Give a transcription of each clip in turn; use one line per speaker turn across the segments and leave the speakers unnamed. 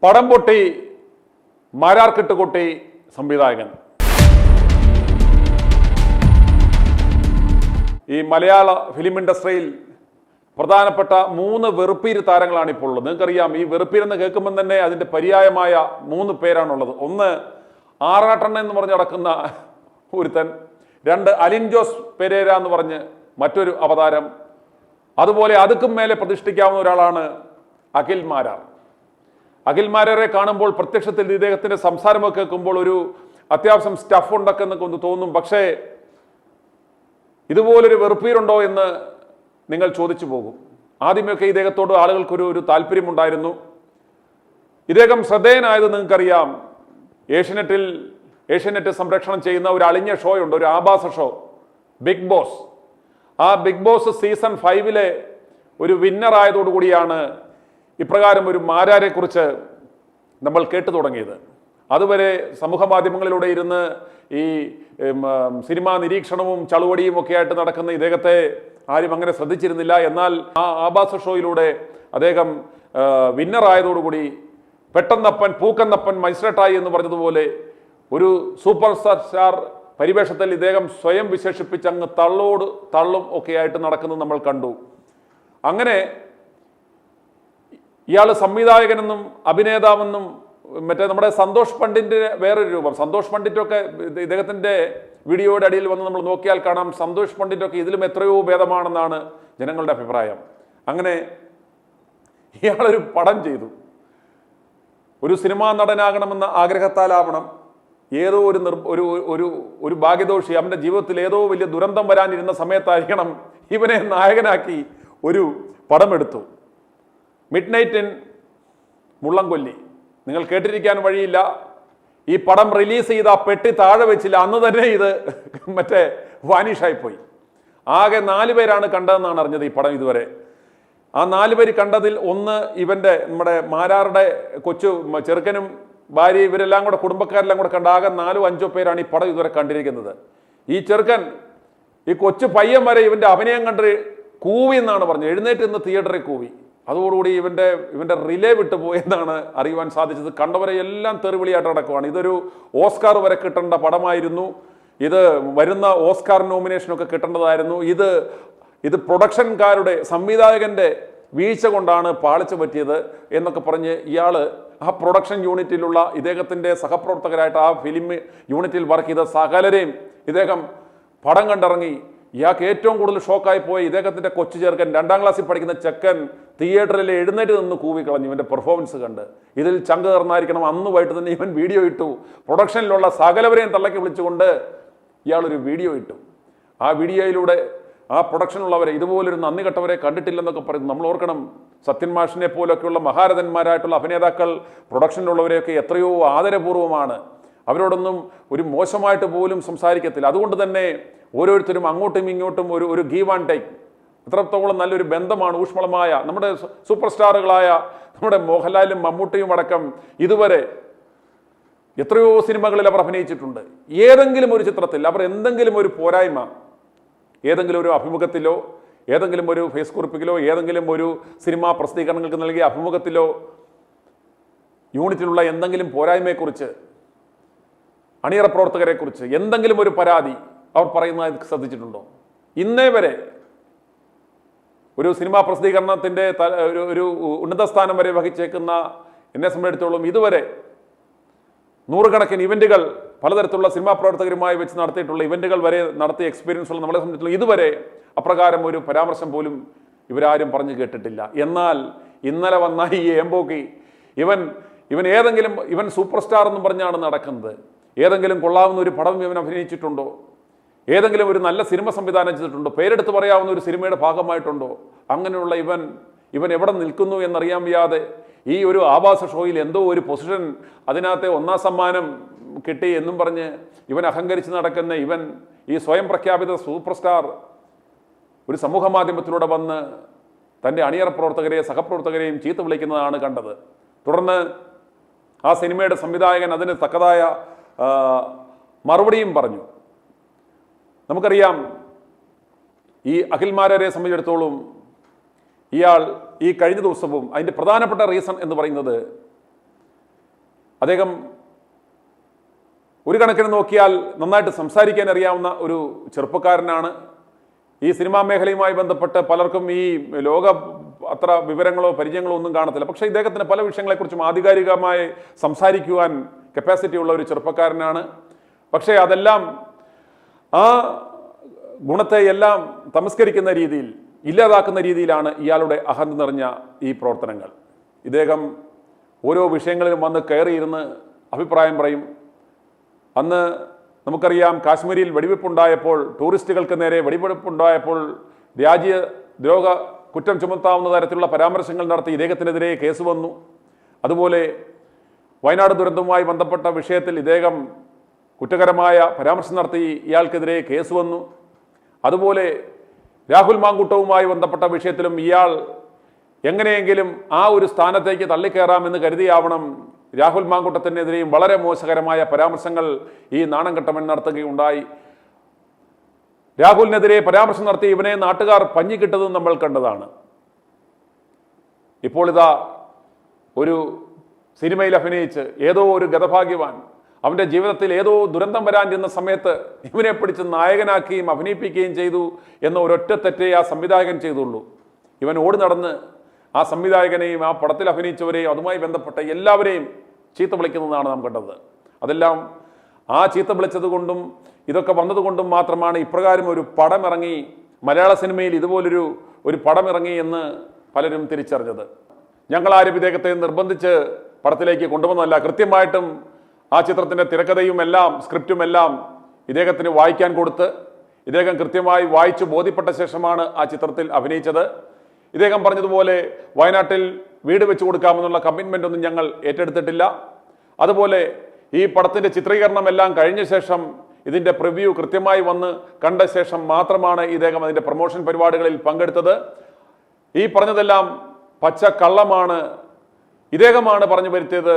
പടം പൊട്ടി മാരാർക്കിട്ടുകൊട്ടി സംവിധായകൻ. ഈ മലയാള ഫിലിം ഇൻഡസ്ട്രിയിൽ പ്രധാനപ്പെട്ട 3 വെറുപ്പീര് താരങ്ങളാണ് ഇപ്പോൾ ഉള്ളത്. നിങ്ങൾക്കറിയാം, ഈ വെറുപ്പീരെന്ന് കേൾക്കുമ്പോൾ തന്നെ അതിൻ്റെ പര്യായമായ 3 പേരാണുള്ളത്. ഒന്ന് ആറാട്ടണ്ണൻ എന്ന് പറഞ്ഞ് നടക്കുന്ന ഒരുത്തൻ, 2 അലിൻ ജോസ് പെരേര എന്ന് പറഞ്ഞ് മറ്റൊരു അവതാരം, അതുപോലെ അതുക്കും മേലെ പ്രതിഷ്ഠിക്കാവുന്ന ഒരാളാണ് അഖിൽ മാരാർ. അഖിൽ മാരാരെ കാണുമ്പോൾ പ്രത്യക്ഷത്തിൽ ഇദ്ദേഹത്തിന്റെ സംസാരമൊക്കെ കേൾക്കുമ്പോൾ ഒരു അത്യാവശ്യം സ്റ്റഫ് ഉണ്ടൊക്കെ എന്നൊക്കെ ഒന്ന് തോന്നും. പക്ഷേ ഇതുപോലൊരു വെറുപ്പീരുണ്ടോ എന്ന് നിങ്ങൾ ചോദിച്ചു പോകും. ആദ്യമൊക്കെ ഇദ്ദേഹത്തോട് ആളുകൾക്കൊരു താല്പര്യമുണ്ടായിരുന്നു. ഇദ്ദേഹം ശ്രദ്ധേയനായത് നിങ്ങൾക്കറിയാം, ഏഷ്യനെറ്റ് സംരക്ഷണം ചെയ്യുന്ന ഒരു അളിഞ്ഞ ഷോ ഉണ്ട്, ഒരു ആഭാസ ഷോ, ബിഗ് ബോസ്. ആ ബിഗ് ബോസ് സീസൺ 5 ഒരു വിന്നർ ആയതോടുകൂടിയാണ് ഇപ്രകാരം ഒരു മാരാരെ കുറിച്ച് നമ്മൾ കേട്ടു തുടങ്ങിയത്. അതുവരെ സമൂഹ മാധ്യമങ്ങളിലൂടെ ഇരുന്ന് ഈ സിനിമാ നിരീക്ഷണവും ചളുവടിയും ഒക്കെ ആയിട്ട് നടക്കുന്ന ഇദ്ദേഹത്തെ ആരും അങ്ങനെ ശ്രദ്ധിച്ചിരുന്നില്ല. എന്നാൽ ആ ആഭാസ ഷോയിലൂടെ അദ്ദേഹം വിന്നർ ആയതോടുകൂടി പെട്ടെന്നപ്പൻ പൂക്കെന്നപ്പൻ മജിസ്ട്രേറ്റായി എന്ന് പറഞ്ഞതുപോലെ ഒരു സൂപ്പർ സ്റ്റാർ പരിവേഷത്തിൽ ഇദ്ദേഹം സ്വയം വിശേഷിപ്പിച്ച് അങ്ങ് തള്ളോട് തള്ളും ഒക്കെ ആയിട്ട് നടക്കുന്നത് നമ്മൾ കണ്ടു. അങ്ങനെ ഇയാൾ സംവിധായകനെന്നും അഭിനേതാവെന്നും മറ്റേ നമ്മുടെ സന്തോഷ് പണ്ഡിറ്റിന്റെ വേറൊരു രൂപം. സന്തോഷ് പണ്ഡിറ്റൊക്കെ ഇദ്ദേഹത്തിന്റെ വീഡിയോയുടെ അടിയിൽ വന്ന് നമ്മൾ നോക്കിയാൽ കാണാം, സന്തോഷ് പണ്ഡിറ്റൊക്കെ ഇതിലും എത്രയോ ഭേദമാണെന്നാണ് ജനങ്ങളുടെ അഭിപ്രായം. അങ്ങനെ ഇയാളൊരു പടം ചെയ്തു. ഒരു സിനിമാ നടനാകണമെന്ന ആഗ്രഹത്താലാവണം, ഏതോ ഒരു ഭാഗ്യദോഷി അവന്റെ ജീവിതത്തിൽ ഏതോ വലിയ ദുരന്തം വരാനിരുന്ന സമയത്തായിരിക്കണം ഇവനെ നായകനാക്കി ഒരു പടമെടുത്തു. Midnight in Mullamkolli. നിങ്ങൾ കേട്ടിരിക്കാൻ വഴിയില്ല. ഈ പടം റിലീസ് ചെയ്ത പെട്ടി താഴെ വെച്ചില്ല, അന്ന് തന്നെ ഇത് മറ്റേ വാനിഷായിപ്പോയി. ആകെ 4 പേരാണ് കണ്ടതെന്നാണ് അറിഞ്ഞത് ഈ പടം ഇതുവരെ. ആ 4 പേര് കണ്ടതിൽ ഒന്ന് ഇവന്റെ നമ്മുടെ മാരാറുടെ കൊച്ചു ചെറുക്കനും ഭാര്യ, ഇവരെല്ലാം കൂടെ കുടുംബക്കാരെല്ലാം കൂടെ കണ്ട ആകെ 4-5 പേരാണ് ഈ പടം ഇതുവരെ കണ്ടിരിക്കുന്നത്. ഈ ചെറുക്കൻ, ഈ കൊച്ചു പയ്യൻ വരെ ഇവന്റെ അഭിനയം കണ്ട് കൂവി എന്നാണ് പറഞ്ഞത്. എഴുന്നേറ്റ് നിന്ന് തിയേറ്ററിൽ കൂവി. അതോടുകൂടി ഇവന്റെ റിലേ വിട്ടു പോയെന്നാണ് അറിയുവാൻ സാധിച്ചത്. കണ്ടവരെ എല്ലാം തെറിവിളിയായിട്ട് നടക്കുവാണ്. ഇതൊരു ഓസ്കാർ വരെ കിട്ടേണ്ട പടമായിരുന്നു. ഇത് വരുന്ന ഓസ്കാർ നോമിനേഷനൊക്കെ കിട്ടേണ്ടതായിരുന്നു. ഇത് പ്രൊഡക്ഷൻകാരുടെ, സംവിധായകന്റെ വീഴ്ച കൊണ്ടാണ് പാളിച്ച പറ്റിയത് എന്നൊക്കെ പറഞ്ഞ് ഇയാള് ആ പ്രൊഡക്ഷൻ യൂണിറ്റിലുള്ള ഇദ്ദേഹത്തിന്റെ സഹപ്രവർത്തകരായിട്ട് ആ ഫിലിം യൂണിറ്റിൽ വർക്ക് ചെയ്ത സകലരെയും ഇദ്ദേഹം പടം കണ്ടിറങ്ങി. ഇയാൾക്ക് ഏറ്റവും കൂടുതൽ ഷോക്കായി പോയി ഇദ്ദേഹത്തിന്റെ കൊച്ചു ചെറുക്കൻ, 2ാം ക്ലാസ്സിൽ പഠിക്കുന്ന ചെക്കൻ തിയേറ്ററിൽ എഴുന്നേറ്റ് നിന്ന് കൂവിക്കളഞ്ഞു ഇവന്റെ പെർഫോമൻസ് കണ്ട്. ഇതിൽ ചങ്ക് തീർന്നായിരിക്കണം. അന്ന് വൈകിട്ട് തന്നെ ഇവൻ വീഡിയോ ഇട്ടു. പ്രൊഡക്ഷനിലുള്ള സകലവരെയും തള്ളക്കി വിളിച്ചുകൊണ്ട് ഇയാളൊരു വീഡിയോ ഇട്ടു. ആ വീഡിയോയിലൂടെ ആ പ്രൊഡക്ഷനുള്ളവരെ, ഇതുപോലൊരു നന്ദി കെട്ടവരെ കണ്ടിട്ടില്ലെന്നൊക്കെ പറയുന്നു. നമ്മൾ ഓർക്കണം, സത്യൻ മാഷിനെ പോലൊക്കെയുള്ള മഹാരഥന്മാരായിട്ടുള്ള അഭിനേതാക്കൾ പ്രൊഡക്ഷനിലുള്ളവരെയൊക്കെ എത്രയോ ആദരപൂർവ്വമാണ്. അവരോടൊന്നും ഒരു മോശമായിട്ട് പോലും സംസാരിക്കത്തില്ല. അതുകൊണ്ട് തന്നെ ഓരോരുത്തരും അങ്ങോട്ടും ഇങ്ങോട്ടും ഒരു ഗീവ് ആൻഡ് ടേക്ക്, എത്രത്തോളം നല്ലൊരു ബന്ധമാണ് ഊഷ്മളമായ. നമ്മുടെ സൂപ്പർ സ്റ്റാറുകളായ നമ്മുടെ മോഹൻലാലും മമ്മൂട്ടിയും അടക്കം ഇതുവരെ എത്രയോ സിനിമകളിൽ അവർ അഭിനയിച്ചിട്ടുണ്ട്. ഏതെങ്കിലും ഒരു ചിത്രത്തിൽ അവർ എന്തെങ്കിലും ഒരു പോരായ്മ, ഏതെങ്കിലും ഒരു അഭിമുഖത്തിലോ, ഏതെങ്കിലും ഒരു ഫേസ് കുറിപ്പിലോ, ഏതെങ്കിലും ഒരു സിനിമാ പ്രസിദ്ധീകരണങ്ങൾക്ക് നൽകിയ അഭിമുഖത്തിലോ യൂണിറ്റിലുള്ള എന്തെങ്കിലും പോരായ്മയെക്കുറിച്ച്, അണിയറ പ്രവർത്തകരെ കുറിച്ച് എന്തെങ്കിലും ഒരു പരാതി അവർ പറയുന്നത് ശ്രദ്ധിച്ചിട്ടുണ്ടോ? ഇന്നേ വരെ ഒരു സിനിമാ പ്രസിദ്ധീകരണത്തിന്റെ ഒരു ഉന്നത സ്ഥാനം വരെ വഹിച്ചേക്കുന്ന എന്നെ സംബന്ധിച്ചിടത്തോളം ഇതുവരെ 100 കണക്കിന് ഇവന്റുകൾ പലതരത്തിലുള്ള സിനിമാ പ്രവർത്തകരുമായി വെച്ച് നടത്തിയിട്ടുള്ള ഇവന്റുകൾ വരെ നടത്തിയ എക്സ്പീരിയൻസ് ഉള്ള നമ്മളെ സംബന്ധിച്ചിടത്തോളം ഇതുവരെ അപ്രകാരം ഒരു പരാമർശം പോലും ഇവരാരും പറഞ്ഞു കേട്ടിട്ടില്ല. എന്നാൽ ഇന്നലെ വന്ന ഈ എംബോക്കി ഇവൻ ഏതെങ്കിലും ഇവൻ സൂപ്പർ സ്റ്റാർ എന്നും പറഞ്ഞാണ് നടക്കുന്നത്. ഏതെങ്കിലും കൊള്ളാവുന്ന ഒരു പടം ഇവൻ അഭിനയിച്ചിട്ടുണ്ടോ? ഏതെങ്കിലും ഒരു നല്ല സിനിമ സംവിധാനം ചെയ്തിട്ടുണ്ടോ? പേരെടുത്ത് പറയാവുന്ന ഒരു സിനിമയുടെ ഭാഗമായിട്ടുണ്ടോ? അങ്ങനെയുള്ള ഇവൻ എവിടെ നിൽക്കുന്നു എന്നറിയാൻ വയ്യാതെ ഈ ഒരു ആഭാസ ഷോയിൽ എന്തോ ഒരു പൊസിഷൻ, അതിനകത്തെ 1ാം സമ്മാനം കിട്ടി എന്നും പറഞ്ഞ് ഇവൻ അഹങ്കരിച്ച് നടക്കുന്ന ഈ സ്വയം പ്രഖ്യാപിത സൂപ്പർ സ്റ്റാർ ഒരു സമൂഹ മാധ്യമത്തിലൂടെ വന്ന് തൻ്റെ അണിയറ പ്രവർത്തകരെയും സഹപ്രവർത്തകരെയും ചീത്ത വിളിക്കുന്നതാണ് കണ്ടത്. തുടർന്ന് ആ സിനിമയുടെ സംവിധായകൻ അതിന് തക്കതായ മറുപടിയും പറഞ്ഞു. നമുക്കറിയാം, ഈ അഖിൽ മാരാരെ സംബന്ധിച്ചിടത്തോളം ഇയാൾ ഈ കഴിഞ്ഞ ദിവസവും അതിൻ്റെ പ്രധാനപ്പെട്ട റീസൺ എന്ന് പറയുന്നത് അദ്ദേഹം ഒരു കണക്കിന് നോക്കിയാൽ നന്നായിട്ട് സംസാരിക്കാൻ അറിയാവുന്ന ഒരു ചെറുപ്പക്കാരനാണ്. ഈ സിനിമാ മേഖലയുമായി ബന്ധപ്പെട്ട് പലർക്കും ഈ ലോക അത്ര വിവരങ്ങളോ പരിചയങ്ങളോ ഒന്നും കാണത്തില്ല. പക്ഷേ ഇദ്ദേഹത്തിന് പല വിഷയങ്ങളെക്കുറിച്ചും ആധികാരികമായി സംസാരിക്കുവാൻ കപ്പാസിറ്റി ഉള്ള ഒരു ചെറുപ്പക്കാരനാണ്. പക്ഷേ അതെല്ലാം ആ ഗുണത്തെ എല്ലാം തമസ്കരിക്കുന്ന രീതിയിൽ, ഇല്ലാതാക്കുന്ന രീതിയിലാണ് ഇയാളുടെ അഹന്ത നിറഞ്ഞ ഈ പ്രവർത്തനങ്ങൾ. ഇദ്ദേഹം ഓരോ വിഷയങ്ങളിലും വന്ന് കയറിയിരുന്ന് അഭിപ്രായം പറയും. അന്ന് നമുക്കറിയാം, കാശ്മീരിൽ വെടിവെപ്പുണ്ടായപ്പോൾ, ടൂറിസ്റ്റുകൾക്ക് നേരെ വെടിവെപ്പുണ്ടായപ്പോൾ രാജ്യദ്രോഹ കുറ്റം ചുമത്താവുന്ന തരത്തിലുള്ള പരാമർശങ്ങൾ നടത്തി ഇദ്ദേഹത്തിനെതിരെ കേസ് വന്നു. അതുപോലെ വയനാട് ദുരന്തവുമായി ബന്ധപ്പെട്ട വിഷയത്തിൽ ഇദ്ദേഹം കുറ്റകരമായ പരാമർശം നടത്തി ഇയാൾക്കെതിരെ കേസ് വന്നു. അതുപോലെ രാഹുൽ മാങ്കൂട്ടവുമായി ബന്ധപ്പെട്ട വിഷയത്തിലും ഇയാൾ എങ്ങനെയെങ്കിലും ആ ഒരു സ്ഥാനത്തേക്ക് തള്ളിക്കയറാമെന്ന് കരുതിയാവണം രാഹുൽ മാങ്കൂട്ടത്തിനെതിരെയും വളരെ മോശകരമായ പരാമർശങ്ങൾ ഈ നാണംകെട്ടവൻ നടത്തുകയുണ്ടായി. രാഹുലിനെതിരെ പരാമർശം നടത്തി ഇവനെ നാട്ടുകാർ പഞ്ഞിക്കിട്ടതും നമ്മൾ കണ്ടതാണ്. ഇപ്പോൾ ഇതാ ഒരു സിനിമയിൽ അഭിനയിച്ച് ഏതോ ഒരു ഗതഭാഗ്യവാൻ അവൻ്റെ ജീവിതത്തിൽ ഏതോ ദുരന്തം വരാനിരുന്ന സമയത്ത് ഇവനെ പിടിച്ച് നായകനാക്കുകയും അഭിനയിപ്പിക്കുകയും ചെയ്തു എന്ന ഒരൊറ്റ തെറ്റേ ആ സംവിധായകൻ ചെയ്തുള്ളൂ. ഇവൻ ഓടി നടന്ന് ആ സംവിധായകനെയും ആ പടത്തിൽ അഭിനയിച്ചവരെയും അതുമായി ബന്ധപ്പെട്ട എല്ലാവരെയും ചീത്ത വിളിക്കുന്നതാണ് നാം കണ്ടത്. അതെല്ലാം ആ ചീത്ത വിളിച്ചത് കൊണ്ടും ഇതൊക്കെ വന്നതുകൊണ്ടും മാത്രമാണ് ഇപ്രകാരം ഒരു പടം ഇറങ്ങി, മലയാള സിനിമയിൽ ഇതുപോലൊരു പടം ഇറങ്ങി എന്ന് പലരും തിരിച്ചറിഞ്ഞത്. ഞങ്ങളാരും ഇദ്ദേഹത്തെ നിർബന്ധിച്ച് പടത്തിലേക്ക് കൊണ്ടുവന്നതല്ല. കൃത്യമായിട്ടും ആ ചിത്രത്തിൻ്റെ തിരക്കഥയും എല്ലാം സ്ക്രിപ്റ്റും എല്ലാം ഇദ്ദേഹത്തിന് വായിക്കാൻ കൊടുത്ത് ഇദ്ദേഹം കൃത്യമായി വായിച്ചു ബോധ്യപ്പെട്ട ശേഷമാണ് ആ ചിത്രത്തിൽ അഭിനയിച്ചത്. ഇദ്ദേഹം പറഞ്ഞതുപോലെ വയനാട്ടിൽ വീട് വെച്ച് കൊടുക്കാമെന്നുള്ള കമ്മിറ്റ്മെൻ്റ് ഒന്നും ഞങ്ങൾ ഏറ്റെടുത്തിട്ടില്ല. അതുപോലെ ഈ പടത്തിൻ്റെ ചിത്രീകരണം എല്ലാം കഴിഞ്ഞ ശേഷം ഇതിൻ്റെ പ്രിവ്യൂ കൃത്യമായി വന്ന് കണ്ട ശേഷം മാത്രമാണ് ഇദ്ദേഹം അതിൻ്റെ പ്രൊമോഷൻ പരിപാടികളിൽ പങ്കെടുത്തത്. ഈ പറഞ്ഞതെല്ലാം പച്ച കള്ളമാണ്. ഇദ്ദേഹമാണ് പറഞ്ഞു വരുത്തിയത്,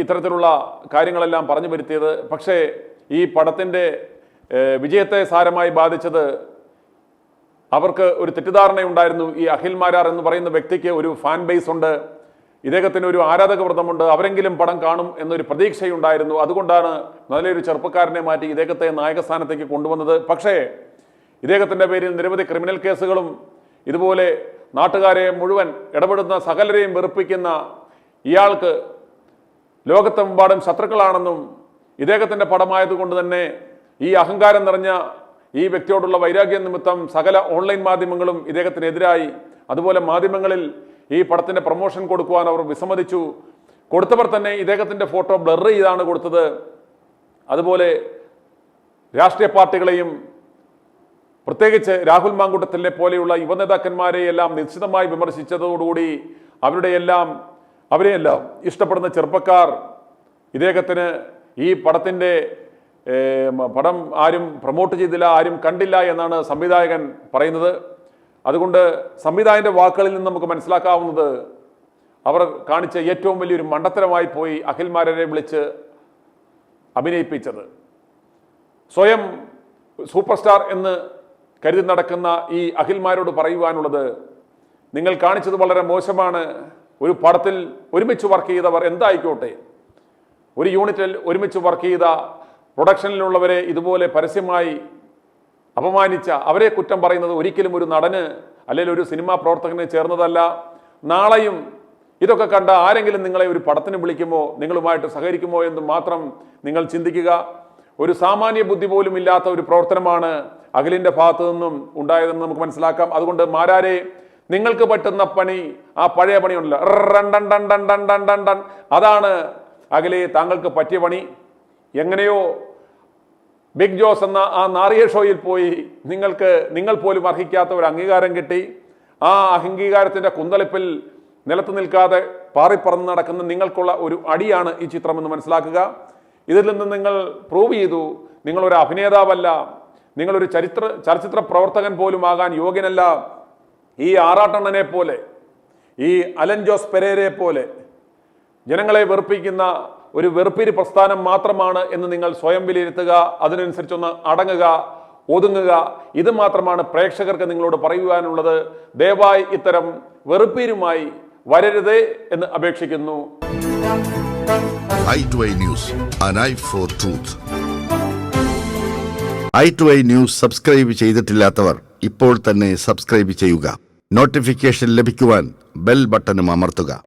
ഇത്തരത്തിലുള്ള കാര്യങ്ങളെല്ലാം പറഞ്ഞു വരുത്തിയത്. പക്ഷേ ഈ പടത്തിൻ്റെ വിജയത്തെ സാരമായി ബാധിച്ചത് അവർക്ക് ഒരു തെറ്റിദ്ധാരണയുണ്ടായിരുന്നു. ഈ അഖിൽ മാരാർ എന്ന് പറയുന്ന വ്യക്തിക്ക് ഒരു ഫാൻ ബേസ് ഉണ്ട്, ഇദ്ദേഹത്തിന് ഒരു ആരാധക വൃന്ദമുണ്ട്, അവരെങ്കിലും പടം കാണും എന്നൊരു പ്രതീക്ഷയുണ്ടായിരുന്നു. അതുകൊണ്ടാണ് നല്ലൊരു ചെറുപ്പക്കാരനെ മാറ്റി ഇദ്ദേഹത്തെ നായകസ്ഥാനത്തേക്ക് കൊണ്ടുവന്നത്. പക്ഷേ ഇദ്ദേഹത്തിൻ്റെ പേരിൽ നിരവധി ക്രിമിനൽ കേസുകളും ഇതുപോലെ നാട്ടുകാരെ മുഴുവൻ ഇടപെടുന്ന സകലരെയും വെറുപ്പിക്കുന്ന ഇയാൾക്ക് ലോകത്തെമ്പാടും ശത്രുക്കളാണെന്നും ഇദ്ദേഹത്തിൻ്റെ പടമായതുകൊണ്ട് തന്നെ ഈ അഹങ്കാരം നിറഞ്ഞ ഈ വ്യക്തിയോടുള്ള വൈരാഗ്യ നിമിത്തം സകല ഓൺലൈൻ മാധ്യമങ്ങളും ഇദ്ദേഹത്തിനെതിരായി. അതുപോലെ മാധ്യമങ്ങളിൽ ഈ പടത്തിൻ്റെ പ്രൊമോഷൻ കൊടുക്കുവാൻ അവർ വിസമ്മതിച്ചു. കൊടുത്തവർ തന്നെ ഇദ്ദേഹത്തിൻ്റെ ഫോട്ടോ ബ്ലർ ചെയ്താണ് കൊടുത്തത്. അതുപോലെ രാഷ്ട്രീയ പാർട്ടികളെയും പ്രത്യേകിച്ച് രാഹുൽ മാങ്കൂട്ടത്തിനെ പോലെയുള്ള യുവനേതാക്കന്മാരെയെല്ലാം നിശ്ചിതമായി വിമർശിച്ചതോടുകൂടി അവരെയെല്ലാം ഇഷ്ടപ്പെടുന്ന ചെറുപ്പക്കാർ ഇദ്ദേഹത്തിന് ഈ പടം ആരും പ്രൊമോട്ട് ചെയ്തില്ല, ആരും കണ്ടില്ല എന്നാണ് സംവിധായകൻ പറയുന്നത്. അതുകൊണ്ട് സംവിധായകൻ്റെ വാക്കുകളിൽ നിന്ന് നമുക്ക് മനസ്സിലാക്കാവുന്നത് അവർ കാണിച്ച ഏറ്റവും വലിയൊരു മണ്ടത്തരമായി പോയി അഖിൽമാരെ വിളിച്ച് അഭിനയിപ്പിച്ചത്. സ്വയം സൂപ്പർ സ്റ്റാർ എന്ന് കരുതി നടക്കുന്ന ഈ അഖിൽമാരോട് പറയുവാനുള്ളത്, നിങ്ങൾ കാണിച്ചത് വളരെ മോശമാണ്. ഒരു പടത്തിൽ ഒരുമിച്ച് വർക്ക് ചെയ്തവർ എന്തായിക്കോട്ടെ, ഒരു യൂണിറ്റിൽ ഒരുമിച്ച് വർക്ക് ചെയ്ത പ്രൊഡക്ഷനിലുള്ളവരെ ഇതുപോലെ പരസ്യമായി അപമാനിച്ച അവരെ കുറ്റം പറയുന്നത് ഒരിക്കലും ഒരു നടന് അല്ലെങ്കിൽ ഒരു സിനിമാ പ്രവർത്തകന് ചേർന്നതല്ല. നാളെയും ഇതൊക്കെ കണ്ട ആരെങ്കിലും നിങ്ങളെ ഒരു പടത്തിന് വിളിക്കുമോ, നിങ്ങളുമായിട്ട് സഹകരിക്കുമോ എന്ന് മാത്രം നിങ്ങൾ ചിന്തിക്കുക. ഒരു സാമാന്യ ബുദ്ധി പോലും ഇല്ലാത്ത ഒരു പ്രവർത്തനമാണ് അഖിലിൻ്റെ ഭാഗത്തു നിന്നും ഉണ്ടായതെന്ന് നമുക്ക് മനസ്സിലാക്കാം. അതുകൊണ്ട് മാരാരെ, നിങ്ങൾക്ക് പറ്റുന്ന പണി ആ പഴയ പണിയുണ്ടല്ലോ, അതാണ് അഖിലെ താങ്കൾക്ക് പറ്റിയ പണി. എങ്ങനെയോ ബിഗ് ജോസ് എന്ന ആ നാറിയ ഷോയിൽ പോയി നിങ്ങൾ പോലും അർഹിക്കാത്ത ഒരു അംഗീകാരം കിട്ടി. ആ അംഗീകാരത്തിൻ്റെ കുന്തളിപ്പിൽ നിലത്ത് നിൽക്കാതെ പാറിപ്പറന്ന് നടക്കുന്ന നിങ്ങൾക്കുള്ള ഒരു അടിയാണ് ഈ ചിത്രമെന്ന് മനസ്സിലാക്കുക. ഇതിൽ നിന്ന് നിങ്ങൾ പ്രൂവ് ചെയ്തു നിങ്ങളൊരു അഭിനേതാവല്ല, നിങ്ങളൊരു ചലച്ചിത്ര പ്രവർത്തകൻ പോലും ആകാൻ യോഗ്യനല്ല. ഈ ആറാട്ടണ്ണനെ പോലെ, ഈ അലൻ ജോസ് പെരേരയെ പോലെ ജനങ്ങളെ വെറുപ്പിക്കുന്ന ഒരു വെറുപ്പിരി പ്രസ്ഥാനം മാത്രമാണ് എന്ന് നിങ്ങൾ സ്വയം വിലയിരുത്തുക. അതിനനുസരിച്ചൊന്ന് അടങ്ങുക, ഒതുങ്ങുക. ഇത് മാത്രമാണ് പ്രേക്ഷകർക്ക് നിങ്ങളോട് പറയുവാനുള്ളത്. ദയവായി ഇത്തരം വെറുപ്പീരുമായി വരരുതേ എന്ന് അപേക്ഷിക്കുന്നു.
i2i News, an eye for truth. i2i News subscribe ചെയ്തിട്ടില്ലാത്തവർ ഇപ്പോൾ തന്നെ സബ്സ്ക്രൈബ് ചെയ്യുക. നോട്ടിഫിക്കേഷൻ ലഭിക്കുവാൻ ബെൽ ബട്ടണും അമർത്തുക.